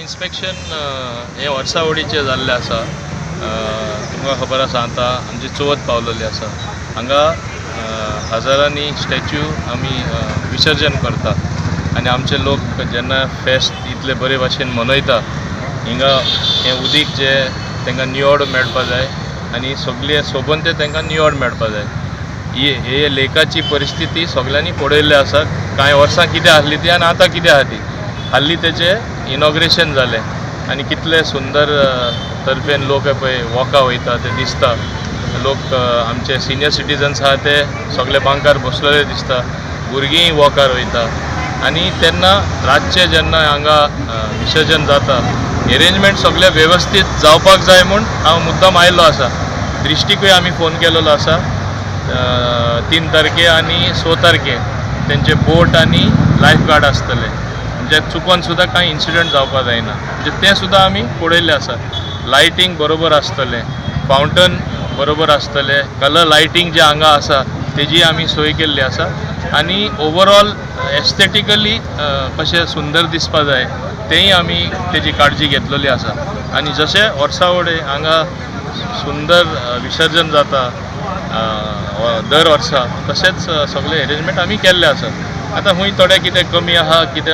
Inspection हे वर्सावडीचे जाल्ले आसा. तुमकां खबर आसा आतां आमची चवथ पावलेली आसा. हांगा हजारांनी स्टॅच्यू आमी विसर्जन करता आनी आमचे लोक जेन्ना फेस्त इतले बरे भाशेन मनयता हिंगा हें उदीक जे तांकां निवड मेळपा जाय आनी सगळे सोबून ते तांकां निवड मेळपा जाय. हे लेकाची परिस्थिती सगळ्यांनी पळयल्ली आसा. कांय वर्सां कितें आसली ती आनी आतां कितें आसा ती. हाल्ली तेचें इनॉग्रेशन जालें आनी कितले सुंदर तर्फेन लोक पळय वॉका वयता ते दिसता. लोक आमचे सिनियर सिटीजन्स आहा ते सगळे बांकार बसलेले दिसता. भुरगीं वॉकार वयता आनी तेन्ना रातचे जेन्ना हांगा विसर्जन जाता एरेंजमेंट सगळे वेवस्थीत जावपाक जाय म्हूण हांव मुद्दाम आयिल्लो आसा. दिश्टीकूय आमी फोन केलेलो आसा. 3 तारखे आनी 6 तारखे तेंचे बोट आनी लायफ गार्ड आसतले म्हणजे चुकोन सुद्दां कांय इन्सिडंट जावपाक जायना म्हणजे तें सुद्दां आमी पळयल्लें आसा. लायटींग बरोबर आसतलें, फावंटन बरोबर आसतलें, कलर लायटींग जे हांगा आसा तेजी आमी सोय केल्ली आसा आनी ओवरऑल एस्थेटिकली कशें सुंदर दिसपा जाय तेंय आमी तेजी काळजी घेतलेली आसा. आनी जशें वर्सावडे हांगा सुंदर विसर्जन जाता दर वर्सा तशेंच सगळे अरेंजमेंट आमी केल्ले आसा. आतां खूंय थोडें कितें कमी आहा कितें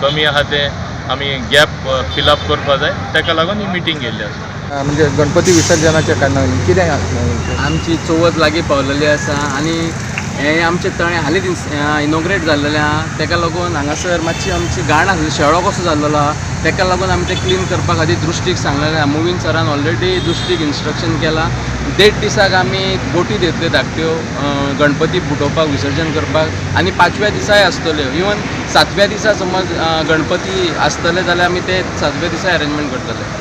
कमी आहा तें आमी गॅप फिलअप करपा जाय ताका लागून ही मिटींग केल्ली आसा. म्हणजे गणपती विसर्जनाच्या कारणान कितें आमची चवथ लागीं पावलेली आसा आनी हे आमचे तळें हालींच इनॉग्रेट जाल्लेलें आहा. ताका लागून हांगासर मातशी आमची घाण आसली, शेळो कसो जाल्लो आहा. ताका लागून आमी ते क्लीन करपा खातीर दृश्टीक सांगलेलें आहा. मुवीन सरान ऑलरेडी दृश्टीक इन्स्ट्रक्शन केलां. 1.5 दिसाक आमी बोटी दितल्यो धाकट्यो गणपती बुटोवपाक विसर्जन करपाक आनी 5व्या दिसाय आसतल्यो. इवन 7व्या दिसा समज गणपती आसतले जाल्यार आमी ते 7व्या दिसा अरेंजमेंट करतले.